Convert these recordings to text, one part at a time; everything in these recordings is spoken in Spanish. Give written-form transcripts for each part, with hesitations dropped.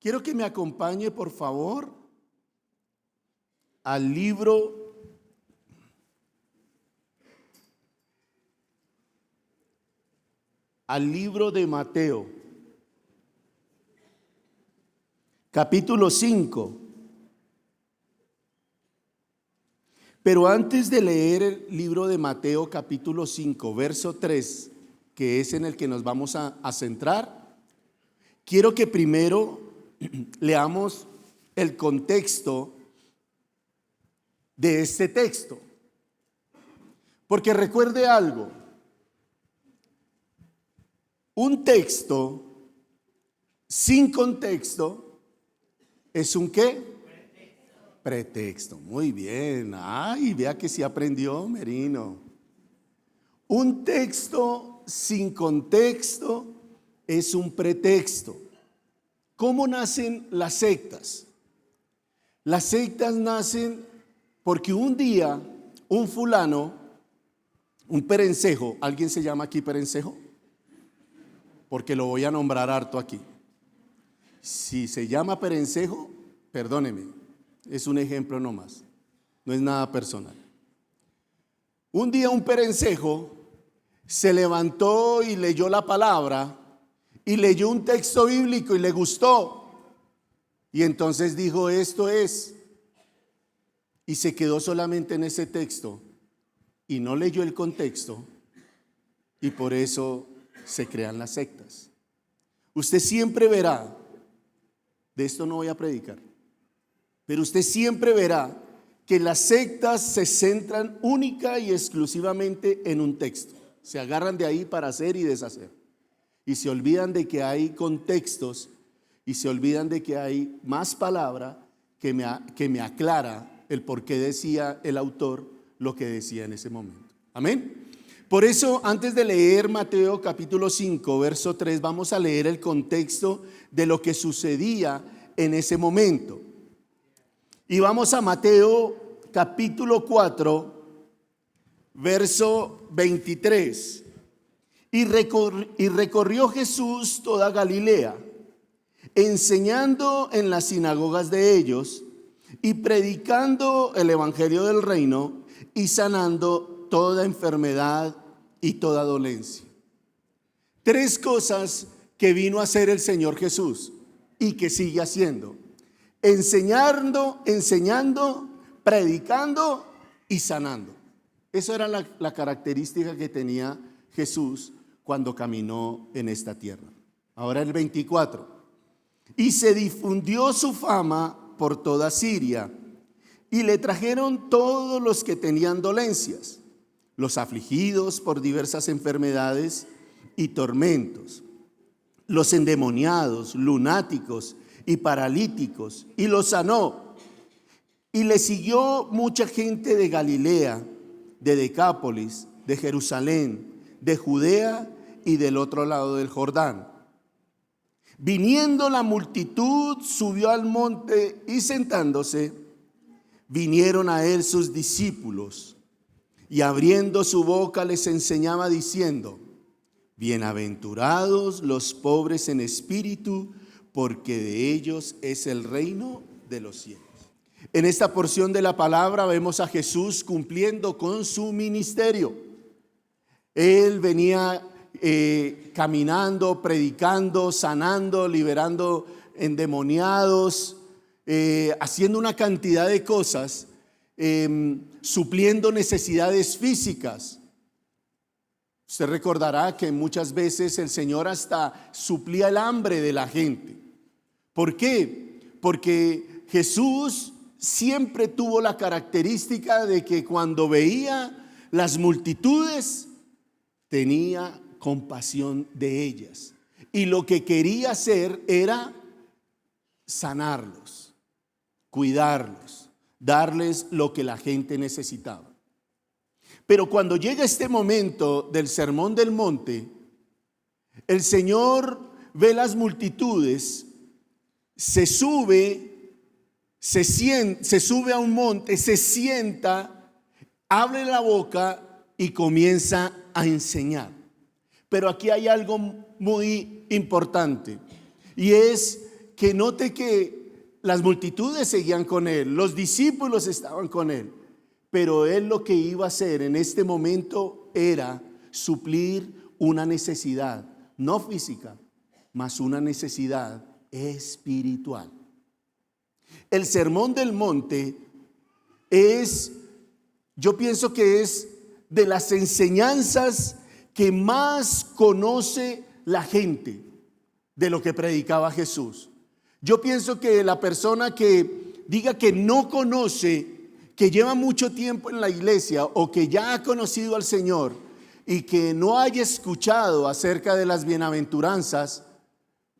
Quiero que me acompañe, por favor, al libro de Mateo, capítulo 5. Pero antes de leer el libro de Mateo, capítulo 5, verso 3, que es en el que nos vamos a centrar, quiero que primero leamos el contexto de este texto. Porque recuerde algo, un texto sin contexto es un ¿qué? Pretexto. Muy bien. Ay, vea que sí aprendió, Merino. Un texto sin contexto es un pretexto. ¿Cómo nacen las sectas? Las sectas nacen porque un día un fulano, un perencejo, ¿alguien se llama aquí perencejo? Porque lo voy a nombrar harto aquí. Si se llama perencejo, perdóneme, es un ejemplo nomás, no es nada personal. Un día un perencejo se levantó y leyó la palabra y leyó un texto bíblico y le gustó. Y entonces dijo, esto es. Y se quedó solamente en ese texto y no leyó el contexto, y por eso se crean las sectas. Usted siempre verá, de esto no voy a predicar, pero usted siempre verá que las sectas se centran única y exclusivamente en un texto. Se agarran de ahí para hacer y deshacer. Y se olvidan de que hay contextos y se olvidan de que hay más palabra que me aclara el por qué decía el autor lo que decía en ese momento. Amén. Por eso, antes de leer Mateo capítulo 5, verso 3, vamos a leer el contexto de lo que sucedía en ese momento. Y vamos a Mateo capítulo 4, verso 23. Y recorrió Jesús toda Galilea, enseñando en las sinagogas de ellos y predicando el evangelio del reino y sanando toda enfermedad y toda dolencia. Tres cosas que vino a hacer el Señor Jesús y que sigue haciendo: enseñando, predicando y sanando. Esa era la característica que tenía Jesús cuando caminó en esta tierra. Ahora el 24. Y se difundió su fama por toda Siria, y le trajeron todos los que tenían dolencias, los afligidos por diversas enfermedades y tormentos, los endemoniados, lunáticos y paralíticos, y los sanó. Y le siguió mucha gente de Galilea, de Decápolis, de Jerusalén, de Judea y del otro lado del Jordán. Viniendo la multitud, subió al monte y sentándose, vinieron a él sus discípulos, y abriendo su boca les enseñaba diciendo: bienaventurados los pobres en espíritu, porque de ellos es el reino de los cielos. En esta porción de la palabra vemos a Jesús cumpliendo con su ministerio. Él venía caminando, predicando, sanando, liberando endemoniados, haciendo una cantidad de cosas, supliendo necesidades físicas. Usted recordará que muchas veces el Señor hasta suplía el hambre de la gente. ¿Por qué? Porque Jesús siempre tuvo la característica de que cuando veía las multitudes tenía compasión de ellas, y lo que quería hacer era sanarlos, cuidarlos, darles lo que la gente necesitaba. Pero cuando llega este momento del Sermón del Monte, el Señor ve las multitudes, se sube a un monte, se sienta, abre la boca y comienza a enseñar. Pero aquí hay algo muy importante, y es que note que las multitudes seguían con él, los discípulos estaban con él, pero él lo que iba a hacer en este momento era suplir una necesidad, no física, mas una necesidad espiritual. El Sermón del Monte yo pienso que es de las enseñanzas que más conoce la gente de lo que predicaba Jesús. Yo pienso que la persona que diga que no conoce, que lleva mucho tiempo en la iglesia o que ya ha conocido al Señor y que no haya escuchado acerca de las bienaventuranzas,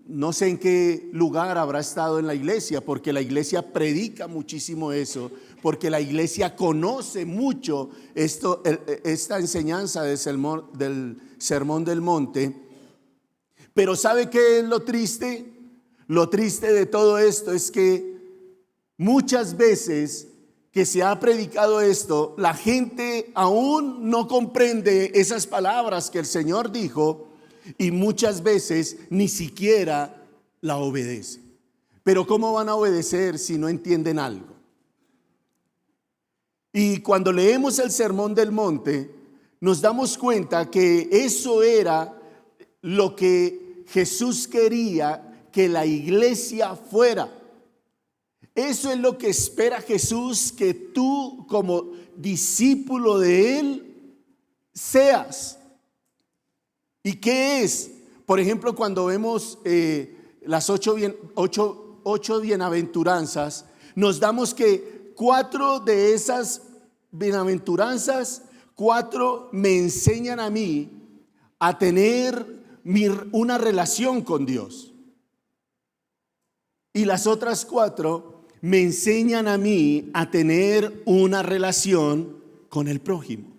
no sé en qué lugar habrá estado en la iglesia, porque la iglesia predica muchísimo eso, porque la iglesia conoce mucho esta enseñanza del Sermón del Monte. Pero ¿sabe qué es lo triste? Lo triste de todo esto es que muchas veces que se ha predicado esto, la gente aún no comprende esas palabras que el Señor dijo y muchas veces ni siquiera la obedece. Pero ¿cómo van a obedecer si no entienden algo? Y cuando leemos el Sermón del Monte, nos damos cuenta que eso era lo que Jesús quería que la iglesia fuera. Eso es lo que espera Jesús, que tú como discípulo de Él seas. ¿Y qué es? Por ejemplo, cuando vemos las ocho bienaventuranzas, nos damos que 4 de esas bienaventuranzas, 4 me enseñan a mí a tener una relación con Dios. Y las otras 4 me enseñan a mí a tener una relación con el prójimo.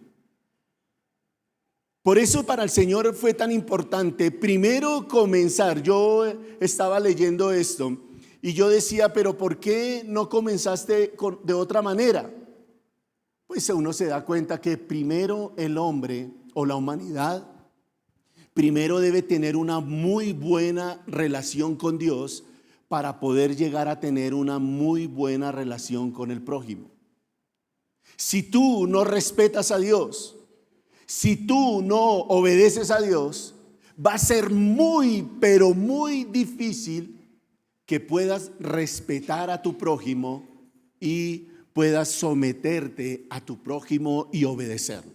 Por eso para el Señor fue tan importante primero comenzar. Yo estaba leyendo esto y yo decía, pero ¿por qué no comenzaste de otra manera? Pues uno se da cuenta que primero el hombre o la humanidad primero debe tener una muy buena relación con Dios para poder llegar a tener una muy buena relación con el prójimo. Si tú no respetas a Dios, si tú no obedeces a Dios, va a ser muy, pero muy difícil que puedas respetar a tu prójimo y puedas someterte a tu prójimo y obedecerlo.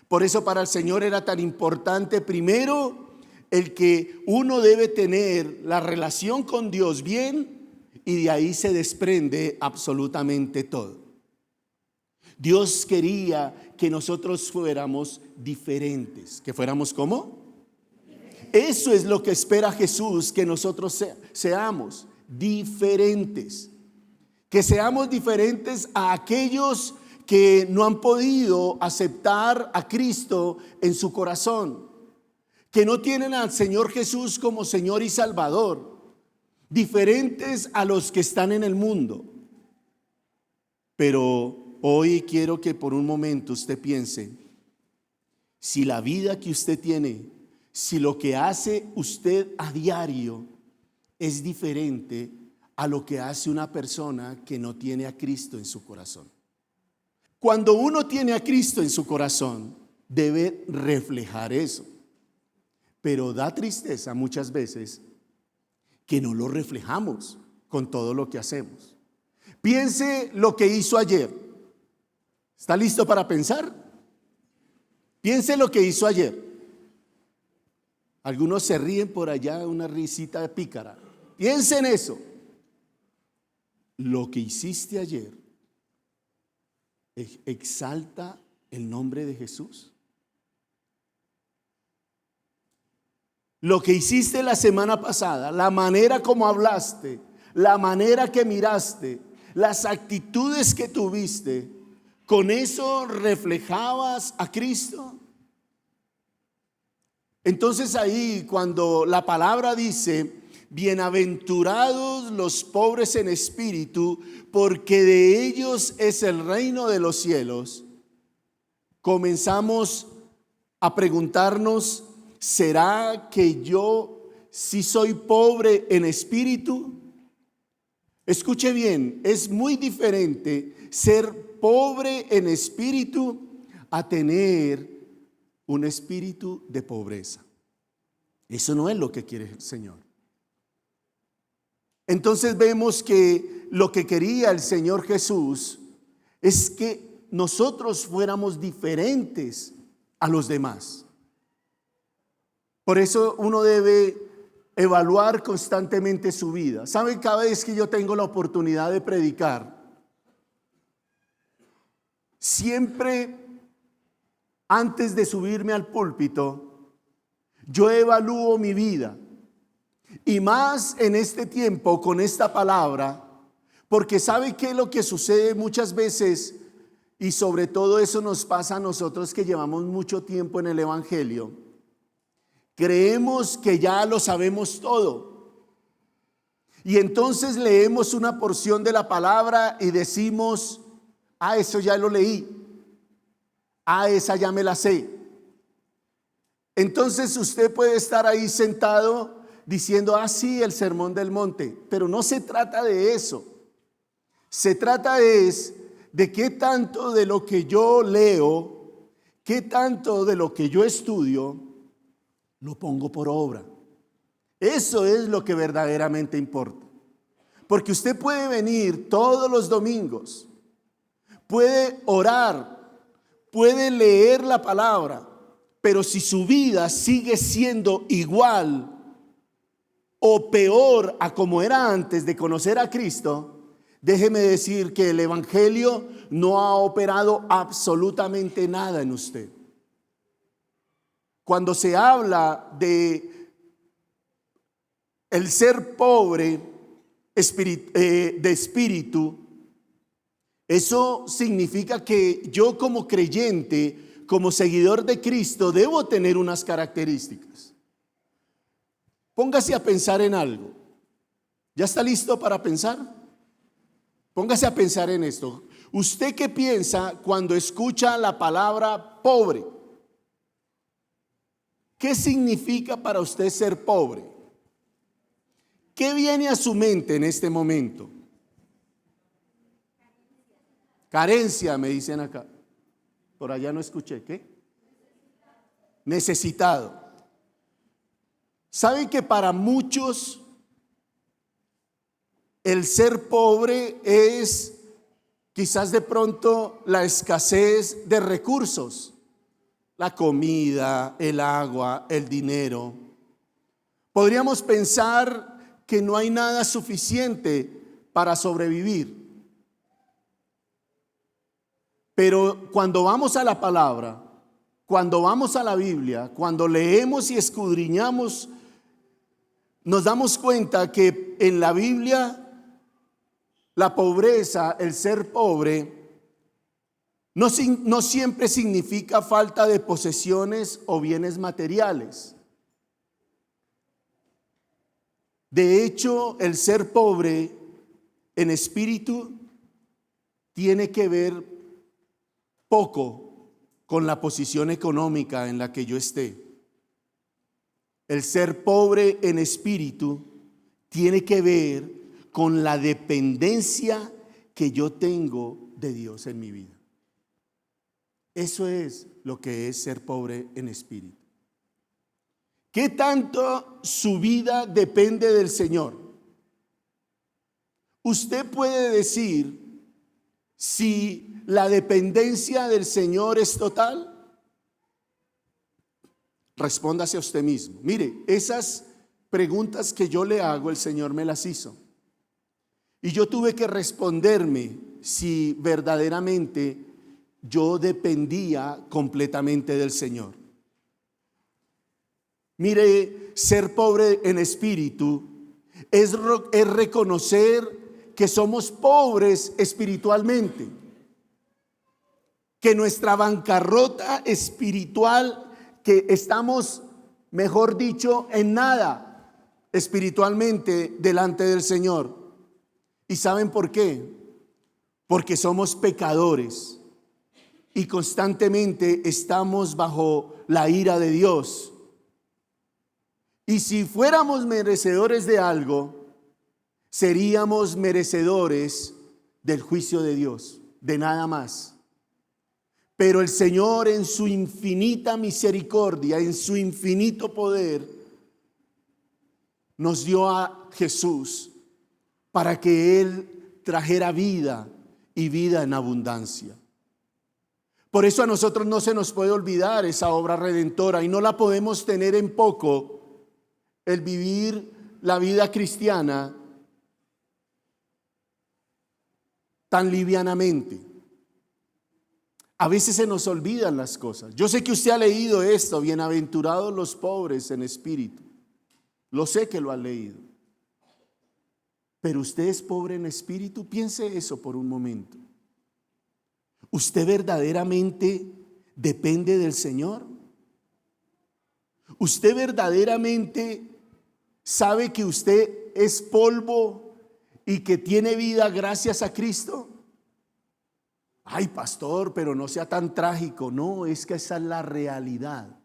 Por eso para el Señor era tan importante primero el que uno debe tener la relación con Dios bien, y de ahí se desprende absolutamente todo. Dios quería que nosotros fuéramos diferentes. ¿Que fuéramos cómo? Eso es lo que espera Jesús, que nosotros seamos diferentes. Que seamos diferentes a aquellos que no han podido aceptar a Cristo en su corazón, que no tienen al Señor Jesús como Señor y Salvador, diferentes a los que están en el mundo. Pero hoy quiero que por un momento usted piense, si la vida que usted tiene, si lo que hace usted a diario es diferente a lo que hace una persona que no tiene a Cristo en su corazón. Cuando uno tiene a Cristo en su corazón, debe reflejar eso. Pero da tristeza muchas veces que no lo reflejamos con todo lo que hacemos. Piense lo que hizo ayer. ¿Está listo para pensar? Piense lo que hizo ayer. Algunos se ríen por allá, una risita de pícara. Piense en eso. Lo que hiciste ayer exalta el nombre de Jesús. Lo que hiciste la semana pasada, la manera como hablaste, la manera que miraste, las actitudes que tuviste, ¿con eso reflejabas a Cristo? Entonces ahí cuando la palabra dice, bienaventurados los pobres en espíritu, porque de ellos es el reino de los cielos, comenzamos a preguntarnos, ¿será que yo si soy pobre en espíritu? Escuche bien, es muy diferente ser pobre en espíritu a tener un espíritu de pobreza. Eso no es lo que quiere el Señor. Entonces vemos que lo que quería el Señor Jesús es que nosotros fuéramos diferentes a los demás. Por eso uno debe evaluar constantemente su vida. ¿Saben? Cada vez que yo tengo la oportunidad de predicar, siempre antes de subirme al púlpito, yo evalúo mi vida. Y más en este tiempo con esta palabra, porque ¿sabe qué es lo que sucede muchas veces? Y sobre todo eso nos pasa a nosotros que llevamos mucho tiempo en el evangelio. Creemos que ya lo sabemos todo. Y entonces leemos una porción de la palabra y decimos, eso ya lo leí. Esa ya me la sé. Entonces usted puede estar ahí sentado diciendo, sí, el sermón del monte. Pero no se trata de eso. Se trata de qué tanto de lo que yo leo, qué tanto de lo que yo estudio, lo pongo por obra. Eso es lo que verdaderamente importa. Porque usted puede venir todos los domingos, puede orar, puede leer la palabra, pero si su vida sigue siendo igual o peor a como era antes de conocer a Cristo, déjeme decir que el evangelio no ha operado absolutamente nada en usted. Cuando se habla de el ser pobre de espíritu, eso significa que yo como creyente, como seguidor de Cristo, debo tener unas características. Póngase a pensar en algo. ¿Ya está listo para pensar? Póngase a pensar en esto. ¿Usted qué piensa cuando escucha la palabra pobre? ¿Qué significa para usted ser pobre? ¿Qué viene a su mente en este momento? Carencia, me dicen acá. Por allá no escuché. ¿Qué? Necesitado. ¿Saben que para muchos el ser pobre es quizás de pronto la escasez de recursos? La comida, el agua, el dinero. Podríamos pensar que no hay nada suficiente para sobrevivir. Pero cuando vamos a la palabra, cuando vamos a la Biblia, cuando leemos y escudriñamos, nos damos cuenta que en la Biblia la pobreza, el ser pobre, no siempre significa falta de posesiones o bienes materiales. De hecho, el ser pobre en espíritu tiene que ver poco con la posición económica en la que yo esté. El ser pobre en espíritu tiene que ver con la dependencia que yo tengo de Dios en mi vida. Eso es lo que es ser pobre en espíritu. ¿Qué tanto su vida depende del Señor? Usted puede decir si la dependencia del Señor es total. Respóndase a usted mismo. Mire, esas preguntas que yo le hago, el Señor me las hizo. Y yo tuve que responderme si verdaderamente yo dependía completamente del Señor. Mire, ser pobre en espíritu es reconocer que somos pobres espiritualmente, que nuestra bancarrota espiritual, que estamos, mejor dicho, en nada espiritualmente delante del Señor. ¿Y saben por qué? Porque somos pecadores y constantemente estamos bajo la ira de Dios. Y si fuéramos merecedores de algo, seríamos merecedores del juicio de Dios, de nada más. Pero el Señor, en su infinita misericordia, en su infinito poder, nos dio a Jesús para que Él trajera vida y vida en abundancia. Por eso a nosotros no se nos puede olvidar esa obra redentora y no la podemos tener en poco, el vivir la vida cristiana tan livianamente. A veces se nos olvidan las cosas. Yo sé que usted ha leído esto, bienaventurados los pobres en espíritu. Lo sé que lo ha leído. Pero usted es pobre en espíritu, piense eso por un momento. ¿Usted verdaderamente depende del Señor? ¿Usted verdaderamente sabe que usted es polvo y que tiene vida gracias a Cristo? Ay, pastor, pero no sea tan trágico. No, es que esa es la realidad.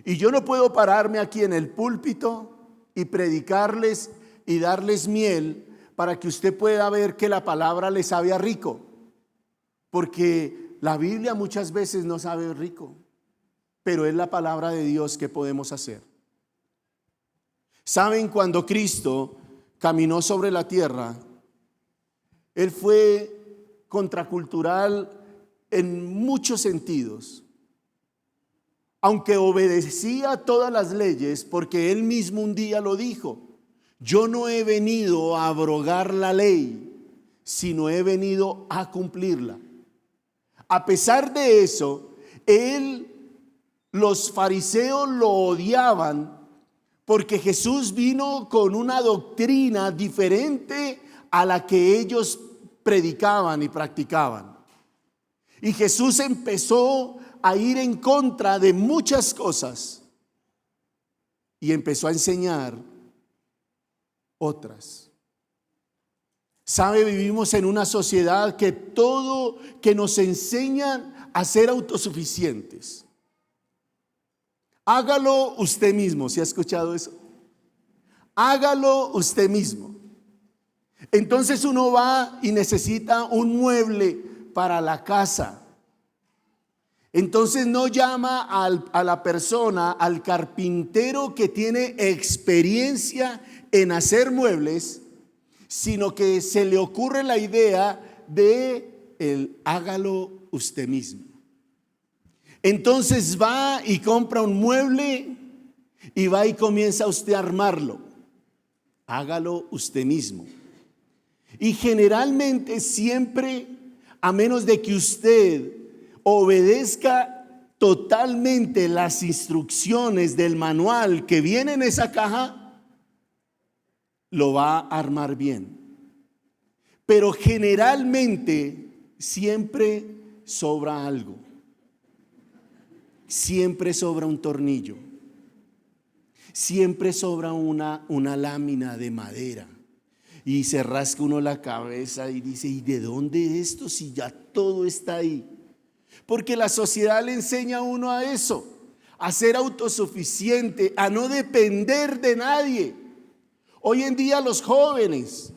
Y yo no puedo pararme aquí en el púlpito y predicarles y darles miel para que usted pueda ver que la palabra le sabe a rico. Porque la Biblia muchas veces no sabe rico, pero es la palabra de Dios que podemos hacer. ¿Saben? Cuando Cristo caminó sobre la tierra, Él fue contracultural en muchos sentidos. Aunque obedecía todas las leyes, porque Él mismo un día lo dijo: yo no he venido a abrogar la ley, sino he venido a cumplirla. A pesar de eso, los fariseos lo odiaban porque Jesús vino con una doctrina diferente a la que ellos predicaban y practicaban. Y Jesús empezó a ir en contra de muchas cosas y empezó a enseñar otras. ¿Sabe? Vivimos en una sociedad que todo que nos enseñan a ser autosuficientes. Hágalo usted mismo. ¿Se ha escuchado eso? Hágalo usted mismo. Entonces uno va y necesita un mueble para la casa. Entonces no llama a la persona, al carpintero que tiene experiencia en hacer muebles, sino que se le ocurre la idea de el hágalo usted mismo. Entonces va y compra un mueble y va y comienza usted a armarlo. Hágalo usted mismo. Y generalmente siempre, a menos de que usted obedezca totalmente las instrucciones del manual que viene en esa caja, lo va a armar bien. Pero generalmente siempre sobra algo. Siempre sobra un tornillo. Siempre sobra una lámina de madera. Y se rasca uno la cabeza y dice: ¿y de dónde esto si ya todo está ahí? Porque la sociedad le enseña a uno a eso, a ser autosuficiente, a no depender de nadie. Hoy en día los jóvenes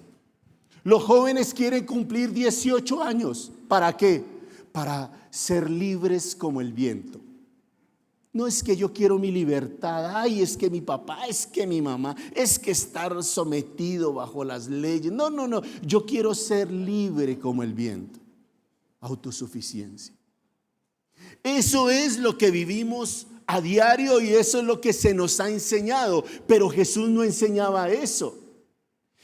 quieren cumplir 18 años. ¿Para qué? Para ser libres como el viento. No es que yo quiero mi libertad, ay, es que mi papá, es que mi mamá, es que estar sometido bajo las leyes. No, yo quiero ser libre como el viento. Autosuficiencia. Eso es lo que vivimos a diario y eso es lo que se nos ha enseñado. Pero Jesús no enseñaba eso.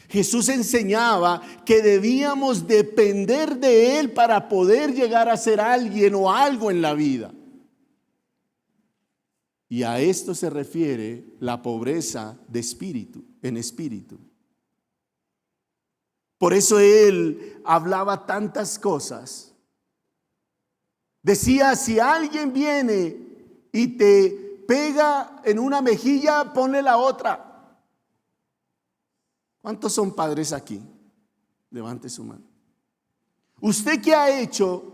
Jesús enseñaba que debíamos depender de Él para poder llegar a ser alguien o algo en la vida. Y a esto se refiere la pobreza de espíritu, en espíritu. Por eso Él hablaba tantas cosas. Decía: si alguien viene y te pega en una mejilla, ponle la otra. ¿Cuántos son padres aquí? Levante su mano. ¿Usted qué ha hecho?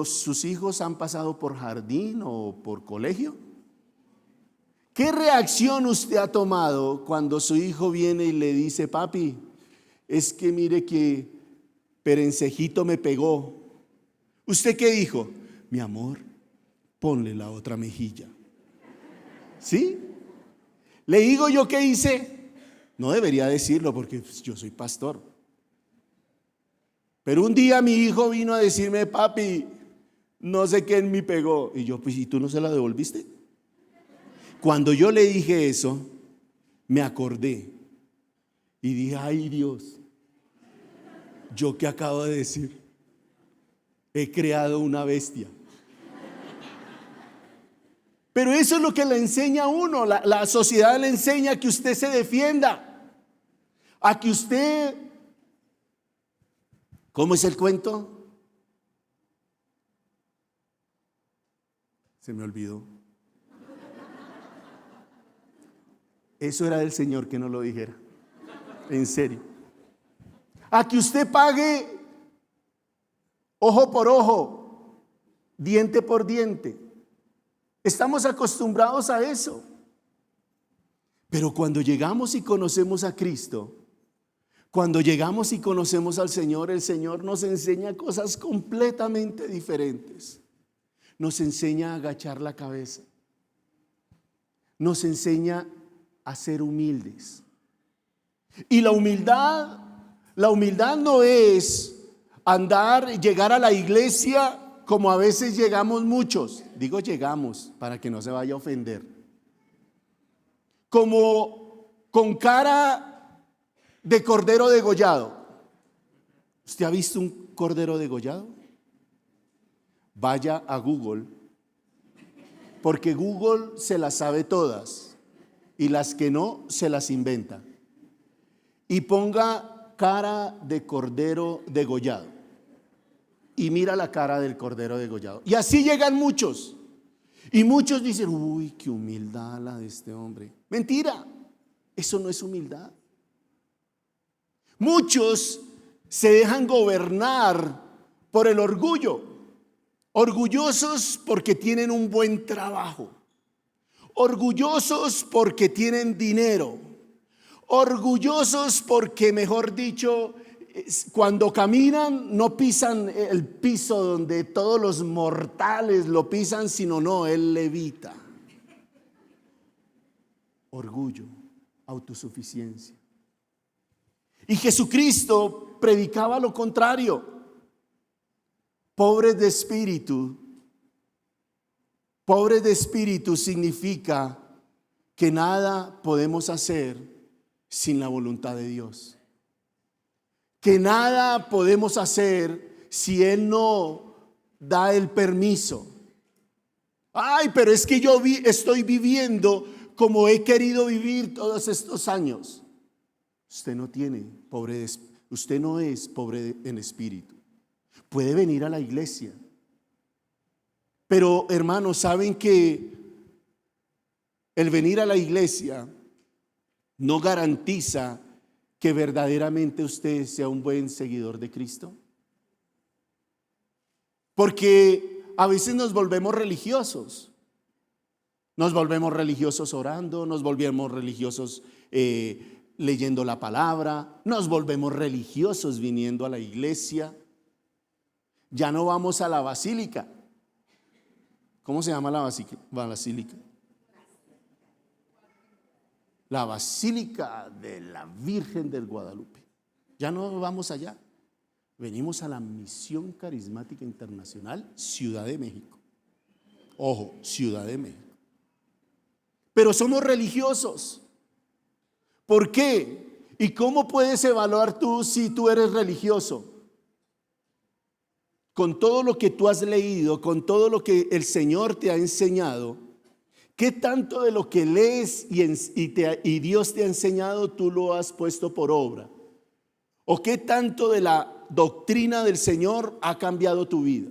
¿Sus hijos han pasado por jardín o por colegio? ¿Qué reacción usted ha tomado cuando su hijo viene y le dice: papi, es que mire que Perencejito me pegó? ¿Usted qué dijo? Mi amor, ponle la otra mejilla. ¿Sí? Le digo yo qué hice. No debería decirlo porque yo soy pastor. Pero un día mi hijo vino a decirme: papi, no sé quién me pegó. Y yo: pues, ¿y tú no se la devolviste? Cuando yo le dije eso, me acordé y dije: ay Dios, ¿yo qué acabo de decir? He creado una bestia. Pero eso es lo que le enseña a uno. La sociedad le enseña a que usted se defienda, a que usted... ¿Cómo es el cuento? Se me olvidó. Eso era del Señor que no lo dijera. En serio. A que usted pague ojo por ojo, diente por diente. Estamos acostumbrados a eso. Pero cuando llegamos y conocemos a Cristo, cuando llegamos y conocemos al Señor, el Señor nos enseña cosas completamente diferentes. Nos enseña a agachar la cabeza. Nos enseña a ser humildes. Y la humildad no es llegar a la iglesia como a veces llegamos muchos. Digo llegamos para que no se vaya a ofender. Como con cara de cordero degollado. ¿Usted ha visto un cordero degollado? Vaya a Google, porque Google se las sabe todas y las que no se las inventa. Y ponga cara de cordero degollado y mira la cara del cordero degollado. Y así llegan muchos. Y muchos dicen: uy, qué humildad la de este hombre. Mentira, eso no es humildad. Muchos se dejan gobernar por el orgullo. Orgullosos porque tienen un buen trabajo. Orgullosos porque tienen dinero. Orgullosos porque, mejor dicho, cuando caminan no pisan el piso donde todos los mortales lo pisan, sino no, él levita. Orgullo, autosuficiencia. Y Jesucristo predicaba lo contrario. Pobres de espíritu. Pobres de espíritu significa que nada podemos hacer sin la voluntad de Dios. Que nada podemos hacer si Él no da el permiso. Ay, pero es que yo estoy viviendo como he querido vivir todos estos años. Usted no es pobre en espíritu. Puede venir a la iglesia. Pero hermanos, ¿saben que el venir a la iglesia no garantiza que verdaderamente usted sea un buen seguidor de Cristo? Porque a veces nos volvemos religiosos. Nos volvemos religiosos orando, nos volvemos religiosos leyendo la palabra, nos volvemos religiosos viniendo a la iglesia. Ya no vamos a la basílica. ¿Cómo se llama la basílica? La Basílica de la Virgen del Guadalupe. Ya no vamos allá. Venimos a la Misión Carismática Internacional, Ciudad de México. Ojo, Ciudad de México. Pero somos religiosos. ¿Por qué? ¿Y cómo puedes evaluar tú si tú eres religioso? Con todo lo que tú has leído, con todo lo que el Señor te ha enseñado, ¿qué tanto de lo que lees y Dios te ha enseñado tú lo has puesto por obra? ¿O qué tanto de la doctrina del Señor ha cambiado tu vida?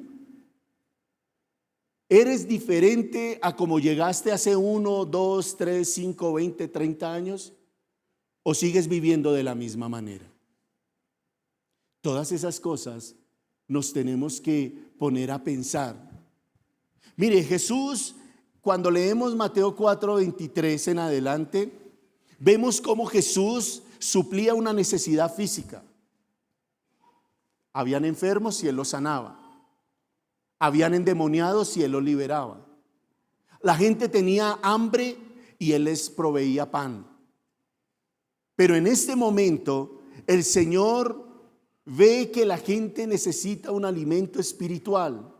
¿Eres diferente a como llegaste hace 1, 2, 3, 5, 20, 30 años? ¿O sigues viviendo de la misma manera? Todas esas cosas nos tenemos que poner a pensar. Mire, Jesús, cuando leemos Mateo 4:23 en adelante, vemos cómo Jesús suplía una necesidad física. Habían enfermos y Él los sanaba. Habían endemoniados y Él los liberaba. La gente tenía hambre y Él les proveía pan. Pero en este momento el Señor ve que la gente necesita un alimento espiritual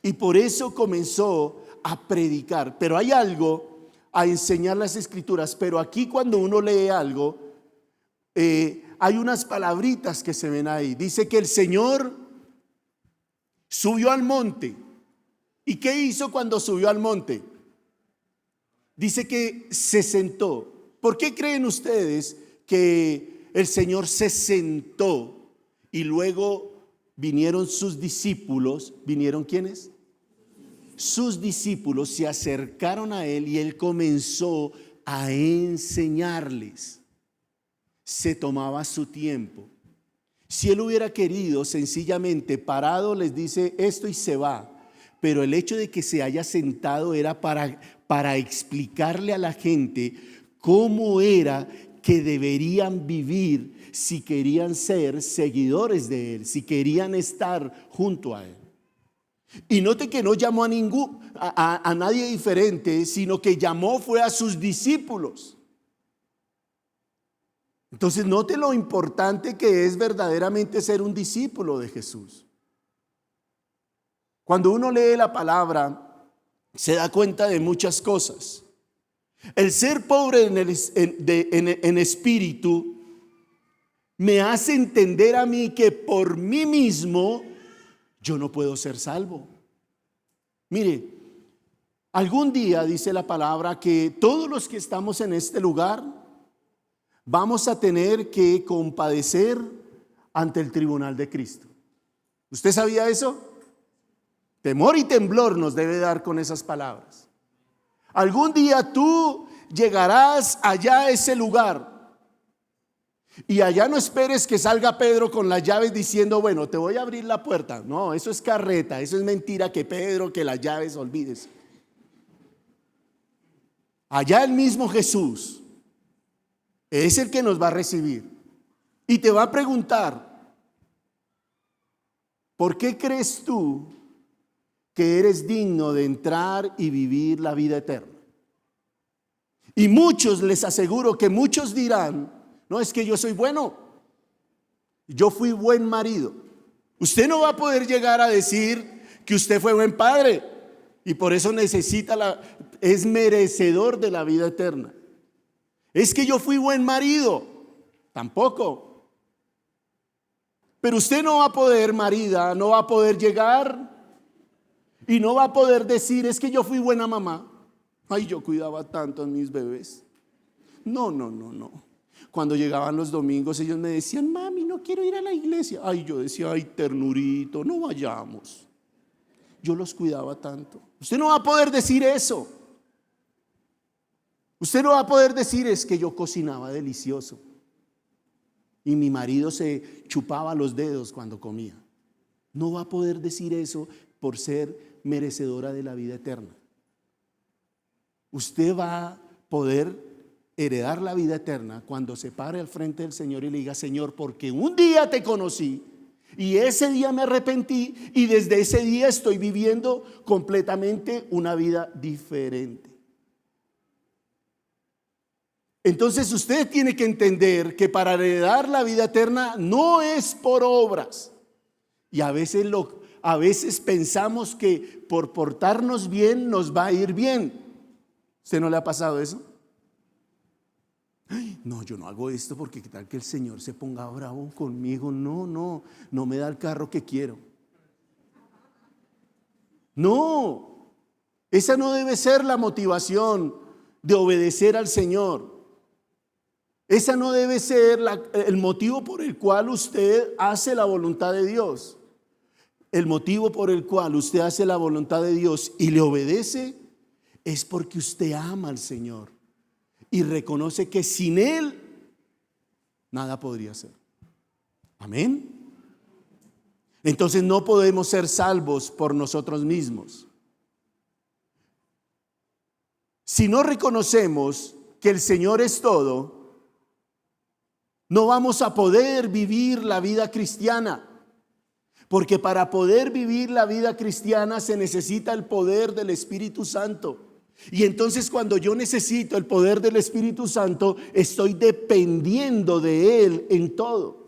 y por eso comenzó a predicar. Pero hay algo, a enseñar las escrituras, pero aquí cuando uno lee algo, hay unas palabritas que se ven ahí. Dice que el Señor subió al monte. ¿Y qué hizo cuando subió al monte? Dice que se sentó. ¿Por qué creen ustedes que el Señor se sentó y luego vinieron sus discípulos? ¿Vinieron quiénes? Sus discípulos se acercaron a Él y Él comenzó a enseñarles. Se tomaba su tiempo. Si Él hubiera querido, sencillamente parado les dice esto y se va. Pero el hecho de que se haya sentado era para explicarle a la gente cómo era que deberían vivir si querían ser seguidores de Él, si querían estar junto a Él. Y note que no llamó a nadie diferente, sino que llamó fue a sus discípulos. Entonces note lo importante que es verdaderamente ser un discípulo de Jesús. Cuando uno lee la palabra, se da cuenta de muchas cosas. El ser pobre en espíritu me hace entender a mí que por mí mismo yo no puedo ser salvo. Mire, algún día dice la palabra que todos los que estamos en este lugar vamos a tener que compadecer ante el tribunal de Cristo. ¿Usted sabía eso? Temor y temblor nos debe dar con esas palabras. Algún día tú llegarás allá a ese lugar y allá no esperes que salga Pedro con las llaves diciendo, bueno, te voy a abrir la puerta. No, eso es carreta, eso es mentira que Pedro, que las llaves, olvides. Allá el mismo Jesús es el que nos va a recibir y te va a preguntar, ¿por qué crees tú que eres digno de entrar y vivir la vida eterna? Y muchos, les aseguro que muchos dirán, no, es que yo soy bueno, yo fui buen marido. Usted no va a poder llegar a decir que usted fue buen padre y por eso es merecedor de la vida eterna. Es que yo fui buen marido, tampoco. Pero usted no va a poder, marida, no va a poder llegar y no va a poder decir, es que yo fui buena mamá. Ay, yo cuidaba tanto a mis bebés. No. Cuando llegaban los domingos ellos me decían, mami, no quiero ir a la iglesia. Ay, yo decía, ay, ternurito, no vayamos. Yo los cuidaba tanto. Usted no va a poder decir eso. Usted no va a poder decir, es que yo cocinaba delicioso y mi marido se chupaba los dedos cuando comía. No va a poder decir eso por ser merecedora de la vida eterna. Usted va a poder heredar la vida eterna cuando se pare al frente del Señor y le diga, Señor, porque un día te conocí y ese día me arrepentí y desde ese día estoy viviendo completamente una vida diferente. Entonces usted tiene que entender que para heredar la vida eterna no es por obras. Y a veces pensamos que por portarnos bien nos va a ir bien. ¿Usted no le ha pasado eso? Ay, no, yo no hago esto porque qué tal que el Señor se ponga bravo conmigo. No me da el carro que quiero. No, esa no debe ser la motivación de obedecer al Señor. Esa no debe ser el motivo por el cual usted hace la voluntad de Dios. El motivo por el cual usted hace la voluntad de Dios y le obedece es porque usted ama al Señor y reconoce que sin Él nada podría ser. Amén. Entonces no podemos ser salvos por nosotros mismos. Si no reconocemos que el Señor es todo, no vamos a poder vivir la vida cristiana. Porque para poder vivir la vida cristiana se necesita el poder del Espíritu Santo. Y entonces cuando yo necesito el poder del Espíritu Santo, estoy dependiendo de Él en todo.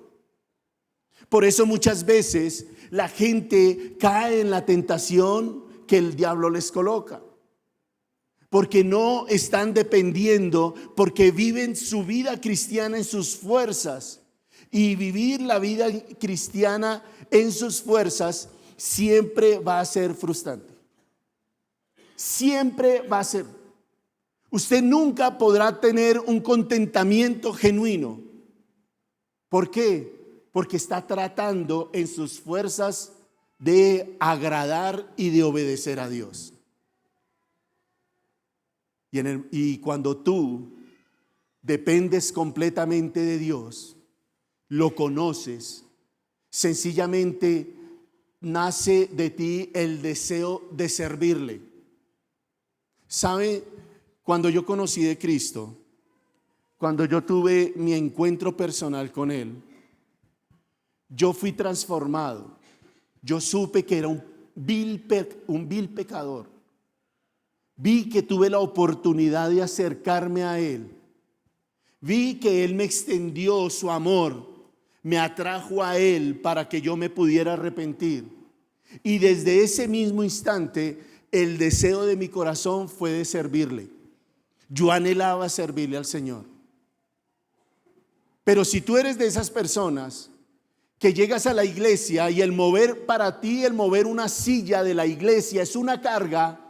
Por eso muchas veces la gente cae en la tentación que el diablo les coloca. Porque no están dependiendo, porque viven su vida cristiana en sus fuerzas. Y vivir la vida cristiana en sus fuerzas siempre va a ser frustrante. Siempre va a ser. Usted nunca podrá tener un contentamiento genuino. ¿Por qué? Porque está tratando en sus fuerzas de agradar y de obedecer a Dios. Y cuando tú dependes completamente de Dios, lo conoces, sencillamente nace de ti el deseo de servirle. ¿Sabe? Cuando yo conocí de Cristo, cuando yo tuve mi encuentro personal con Él, yo fui transformado. Yo supe que era un vil pecador. Vi que tuve la oportunidad de acercarme a Él. Vi que Él me extendió su amor, me atrajo a Él para que yo me pudiera arrepentir. Y desde ese mismo instante, el deseo de mi corazón fue de servirle. Yo anhelaba servirle al Señor. Pero si tú eres de esas personas que llegas a la iglesia y el mover para ti, el mover una silla de la iglesia es una carga,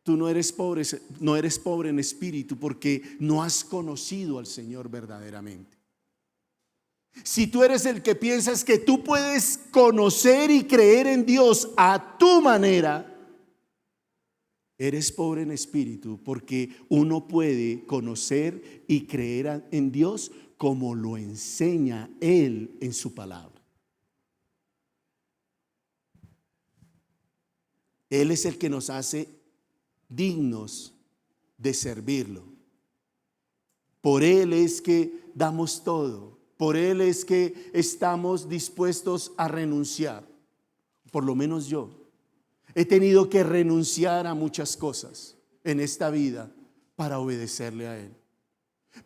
tú no eres pobre en espíritu, porque no has conocido al Señor verdaderamente. Si tú eres el que piensas que tú puedes conocer y creer en Dios a tu manera, eres pobre en espíritu, porque uno puede conocer y creer en Dios como lo enseña Él en su palabra. Él es el que nos hace dignos de servirlo. Por Él es que damos todo. Por Él es que estamos dispuestos a renunciar. Por lo menos yo he tenido que renunciar a muchas cosas en esta vida para obedecerle a Él.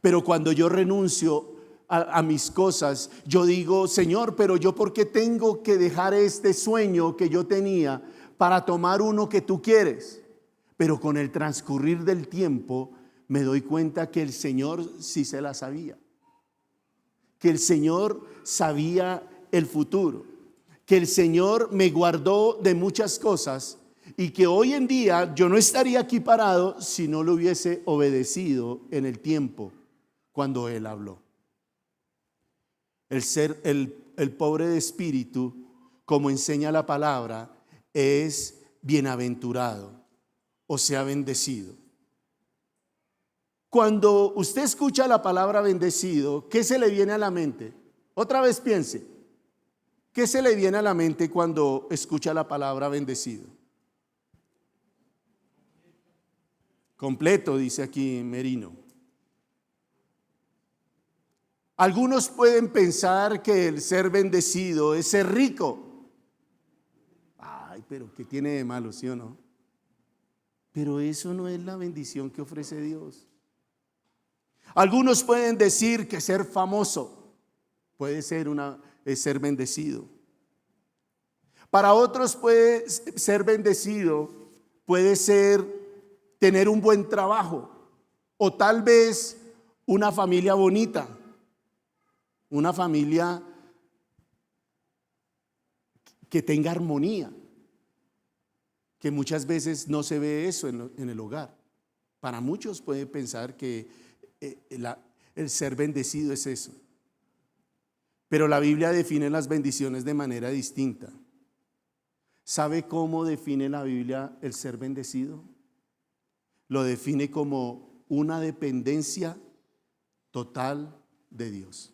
Pero cuando yo renuncio a mis cosas, yo digo: Señor, pero yo ¿por qué tengo que dejar este sueño que yo tenía para tomar uno que tú quieres? Pero con el transcurrir del tiempo me doy cuenta que el Señor sí se la sabía. Que el Señor sabía el futuro. Que el Señor me guardó de muchas cosas y que hoy en día yo no estaría aquí parado si no lo hubiese obedecido en el tiempo cuando Él habló. El pobre de espíritu, como enseña la palabra, es bienaventurado, o sea, bendecido. Cuando usted escucha la palabra bendecido, ¿qué se le viene a la mente? Otra vez piense, ¿qué se le viene a la mente cuando escucha la palabra bendecido? Completo, dice aquí Merino. Algunos pueden pensar que el ser bendecido es ser rico. Ay, pero ¿qué tiene de malo, sí o no? Pero eso no es la bendición que ofrece Dios. Algunos pueden decir que ser famoso puede ser ser bendecido. Para otros puede ser bendecido, puede ser tener un buen trabajo o tal vez una familia bonita, una familia que tenga armonía, que muchas veces no se ve eso en el hogar. Para muchos puede pensar que el ser bendecido es eso. Pero la Biblia define las bendiciones de manera distinta. ¿Sabe cómo define la Biblia el ser bendecido? Lo define como una dependencia total de Dios.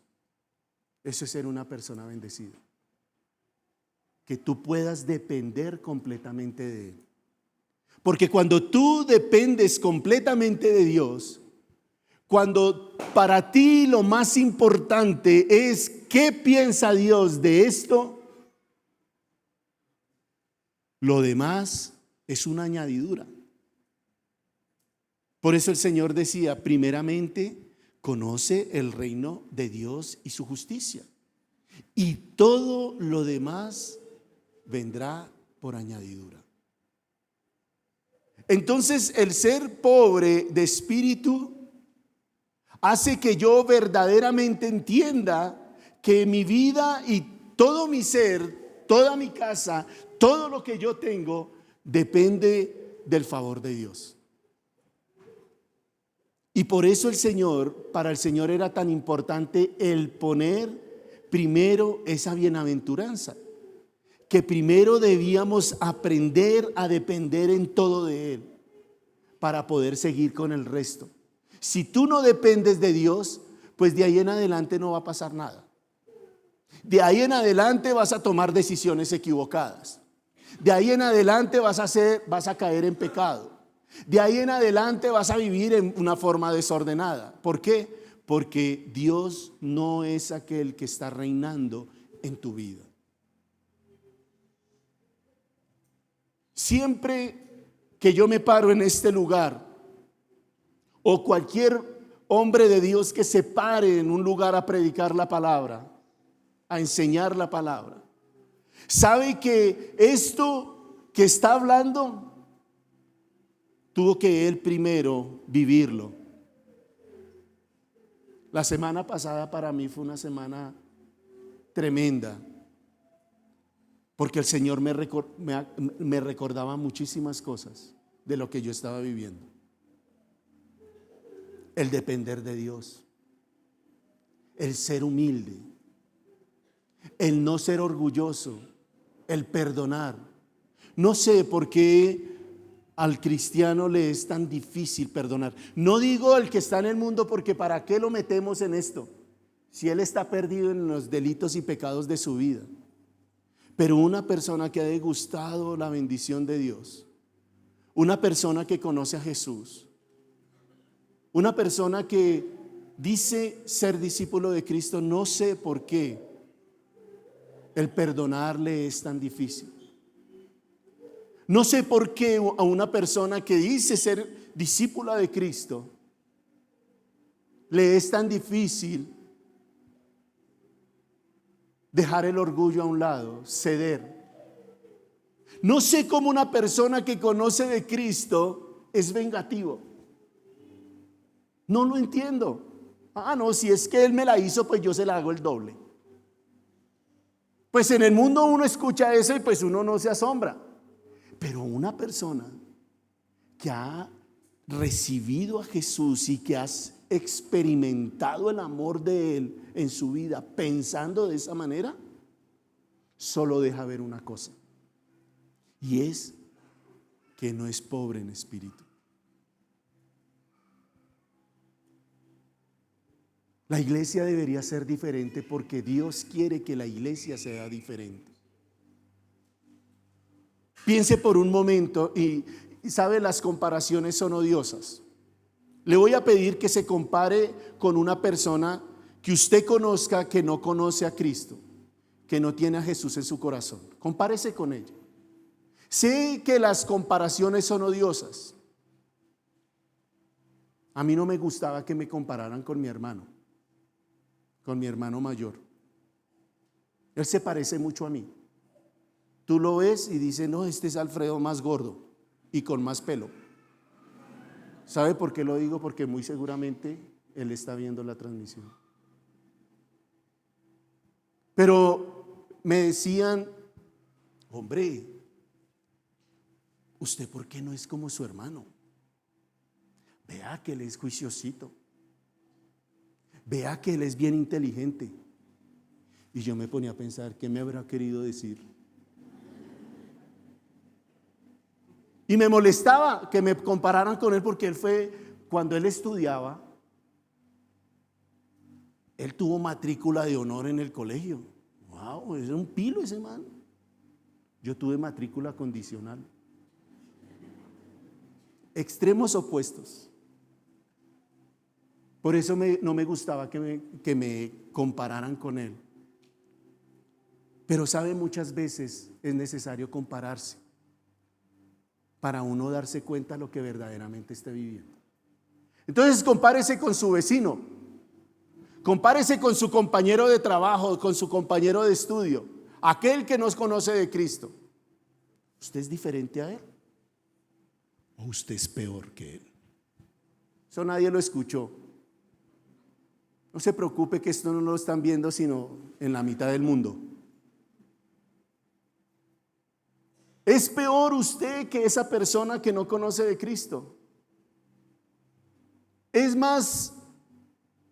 Eso es ser una persona bendecida. Que tú puedas depender completamente de Él. Porque cuando tú dependes completamente de Dios, cuando para ti lo más importante es qué piensa Dios de esto, lo demás es una añadidura. Por eso el Señor decía, primeramente, conoce el reino de Dios y su justicia, y todo lo demás vendrá por añadidura. Entonces, el ser pobre de espíritu hace que yo verdaderamente entienda que mi vida y todo mi ser, toda mi casa, todo lo que yo tengo depende del favor de Dios. Y por eso para el Señor era tan importante el poner primero esa bienaventuranza, que primero debíamos aprender a depender en todo de Él para poder seguir con el resto. Si tú no dependes de Dios, pues de ahí en adelante no va a pasar nada. De ahí en adelante vas a tomar decisiones equivocadas. De ahí en adelante vas a caer en pecado. De ahí en adelante vas a vivir en una forma desordenada. ¿Por qué? Porque Dios no es aquel que está reinando en tu vida. Siempre que yo me paro en este lugar, o cualquier hombre de Dios que se pare en un lugar a predicar la palabra, a enseñar la palabra, sabe que esto que está hablando tuvo que él primero vivirlo. La semana pasada para mí fue una semana tremenda, porque el Señor me recordaba muchísimas cosas de lo que yo estaba viviendo. El depender de Dios, el ser humilde, el no ser orgulloso, el perdonar. No sé por qué al cristiano le es tan difícil perdonar. No digo el que está en el mundo, porque ¿para qué lo metemos en esto? Si él está perdido en los delitos y pecados de su vida. Pero una persona que ha degustado la bendición de Dios, una persona que conoce a Jesús, una persona que dice ser discípulo de Cristo, no sé por qué el perdonarle es tan difícil. No sé por qué a una persona que dice ser discípula de Cristo le es tan difícil dejar el orgullo a un lado, ceder. No sé cómo una persona que conoce de Cristo es vengativo. No lo entiendo. No, si es que Él me la hizo, pues yo se la hago el doble. Pues en el mundo uno escucha eso y pues uno no se asombra. Pero una persona que ha recibido a Jesús y que has experimentado el amor de Él en su vida pensando de esa manera, solo deja ver una cosa, y es que no es pobre en espíritu. La iglesia debería ser diferente porque Dios quiere que la iglesia sea diferente. Piense por un momento y sabe, las comparaciones son odiosas. Le voy a pedir que se compare con una persona que usted conozca que no conoce a Cristo, que no tiene a Jesús en su corazón. Compárese con ella. Sé que las comparaciones son odiosas. A mí no me gustaba que me compararan con mi hermano mayor. Él se parece mucho a mí. Tú lo ves y dices, no, este es Alfredo más gordo y con más pelo. ¿Sabe por qué lo digo? Porque muy seguramente él está viendo la transmisión. Pero me decían, hombre, ¿usted por qué no es como su hermano? Vea que él es juiciosito. Vea que él es bien inteligente. Y yo me ponía a pensar, ¿qué me habrá querido decir? Y me molestaba que me compararan con él, porque cuando él estudiaba, él tuvo matrícula de honor en el colegio. Wow, era un pilo ese man. Yo tuve matrícula condicional. extremos opuestos. Por eso no me gustaba que me compararan con él. Pero sabe, muchas veces es necesario compararse para uno darse cuenta de lo que verdaderamente esté viviendo. Entonces compárese con su vecino, compárese con su compañero de trabajo, con su compañero de estudio, aquel que no conoce de Cristo. ¿Usted es diferente a él? ¿O usted es peor que él? Eso nadie lo escuchó. No se preocupe que esto no lo están viendo sino en la mitad del mundo. ¿Es peor usted que esa persona que no conoce de Cristo? ¿Es más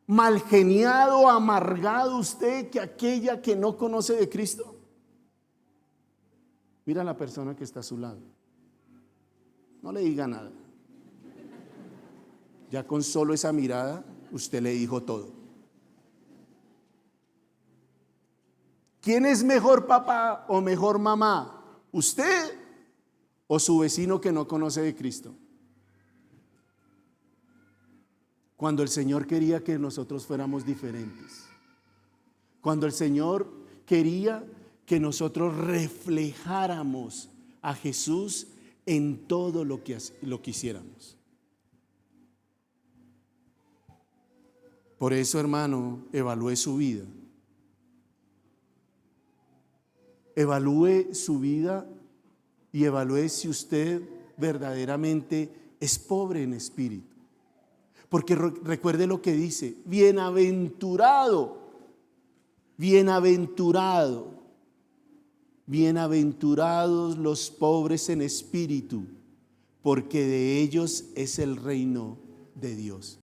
malgeniado, amargado usted que aquella que no conoce de Cristo? Mira a la persona que está a su lado. No le diga nada. Ya con solo esa mirada usted le dijo todo. ¿Quién es mejor papá o mejor mamá? ¿Usted o su vecino que no conoce de Cristo? Cuando el Señor quería que nosotros fuéramos diferentes. Cuando el Señor quería que nosotros reflejáramos a Jesús en todo lo que hiciéramos. Por eso, hermano, evalúe su vida. Evalúe su vida y evalúe si usted verdaderamente es pobre en espíritu. Porque recuerde lo que dice: bienaventurado, bienaventurados los pobres en espíritu, porque de ellos es el reino de Dios.